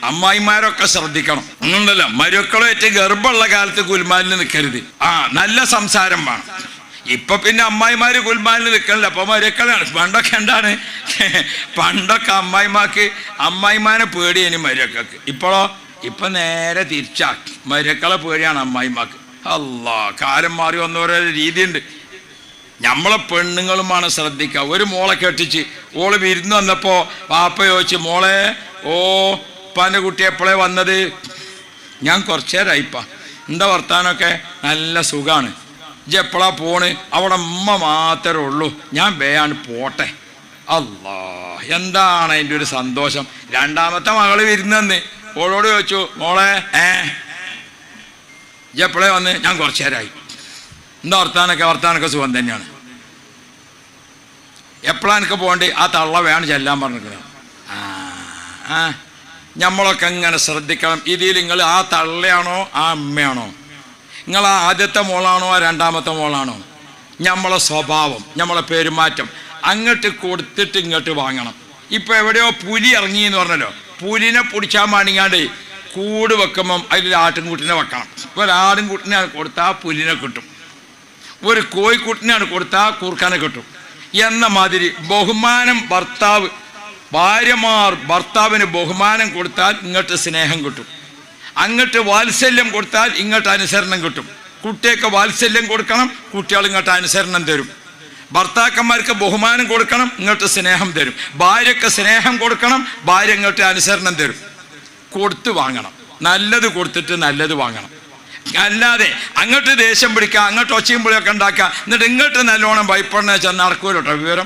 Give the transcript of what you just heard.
അമ്മായിമാരൊക്കെ ശ്രദ്ധിക്കണം. ഒന്നുണ്ടല്ലോ, മരുക്കളുമായിട്ട് ഗർഭമുള്ള കാലത്ത് ഗുൽമാലിന് നിൽക്കരുത്. നല്ല സംസാരം വേണം. ഇപ്പൊ പിന്നെ അമ്മായിമാര് ഗുൽമാലിന് നിൽക്കണില്ല, അപ്പൊ മരുക്കളാണ്. പണ്ടൊക്കെ എന്താണ്, പണ്ടൊക്കെ അമ്മായിമാനെ പേടിയേനി മരുക്കൾക്ക്. ഇപ്പൊ നേരെ തിരിച്ചാക്കി, മരുക്കളെ പേടിയാണ് അമ്മായിമാക്ക്. അല്ലാ, കാലം മാറി വന്നവരെ രീതിയുണ്ട്. നമ്മളെ പെണ്ണുങ്ങളുമാണ് ശ്രദ്ധിക്കുക. ഒരു മോളെ കെട്ടിച്ച് ഓള് വിരുന്ന് വന്നപ്പോ പാപ്പ ചോദിച്ചു, മോളെ ഉപ്പാൻ്റെ കുട്ടി എപ്പോഴേ വന്നത്? ഞാൻ കുറച്ചു നേരമായിപ്പാ. എന്താ വർത്താനൊക്കെ? നല്ല സുഖമാണ്. ഇജ്ജ് എപ്പോഴാ പോണ്? അവിടെ ഉമ്മ മാത്രമേ ഉള്ളൂ, ഞാൻ വേയാണ് പോട്ടെ. അല്ലാ, എന്താണ് അതിൻ്റെ ഒരു സന്തോഷം. രണ്ടാമത്തെ മകള് വിരുന്ന് ഓളോട് ചോദിച്ചു, മോളെ ഇജ്ജ് എപ്പോഴേ വന്ന്? ഞാൻ കുറച്ചു നേരമായി. എന്താ വർത്താനൊക്കെ സുഖം തന്നെയാണ്. എപ്പോഴാണ് എനിക്ക് പോകേണ്ടി? ആ തള്ള വേണം ചെല്ലാൻ പറഞ്ഞിരിക്കണം. നമ്മളൊക്കെ ഇങ്ങനെ ശ്രദ്ധിക്കണം. ഇതിൽ നിങ്ങൾ ആ തള്ളയാണോ ആ അമ്മയാണോ? നിങ്ങൾ ആ ആദ്യത്തെ മോളാണോ ആ രണ്ടാമത്തെ മോളാണോ? നമ്മളെ സ്വഭാവം, നമ്മളെ പെരുമാറ്റം അങ്ങോട്ട് കൊടുത്തിട്ട് ഇങ്ങോട്ട് വാങ്ങണം. ഇപ്പൊ എവിടെയോ പുലി ഇറങ്ങി എന്ന് പറഞ്ഞല്ലോ, പുലിനെ പിടിച്ചാൽ മാണിങ്ങാണ്ട് കൂട് വെക്കുമ്പം അതിൽ ആട്ടിൻകുട്ടിനെ വെക്കണം. ഒരു ആടിൻകുട്ടിനെയാണ് കൊടുത്താൽ പുലിനെ കിട്ടും, ഒരു കോഴിക്കുട്ടിനെയാണ് കൊടുത്താൽ കൂർക്കനെ കിട്ടും. എന്ന മാതിരി ബഹുമാനം ഭർത്താവിന് ബഹുമാനം കൊടുത്താൽ ഇങ്ങോട്ട് സ്നേഹം കിട്ടും, അങ്ങോട്ട് വാത്സല്യം കൊടുത്താൽ ഇങ്ങോട്ട് അനുസരണം കിട്ടും. കുട്ടിയൊക്കെ വാത്സല്യം കൊടുക്കണം, കുട്ടികൾ ഇങ്ങോട്ട് അനുസരണം തരും. ഭർത്താക്കന്മാർക്ക് ബഹുമാനം കൊടുക്കണം, ഇങ്ങോട്ട് സ്നേഹം തരും. ഭാര്യയ്ക്ക് സ്നേഹം കൊടുക്കണം, ഭാര്യ ഇങ്ങോട്ട് അനുസരണം തരും. കൊടുത്ത് വാങ്ങണം, നല്ലത് കൊടുത്തിട്ട് നല്ലത് വാങ്ങണം. അല്ലാതെ അങ്ങോട്ട് ദേഷ്യം പിടിക്കുക, അങ്ങോട്ട് ഒച്ചയും പുളിയൊക്കെ ഉണ്ടാക്കുക, എന്നിട്ട് ഇങ്ങോട്ട് നല്ലോണം ഭയപ്പെടുന്ന വെച്ചാൽ നടക്കൂലോട്ടോ വിവരം.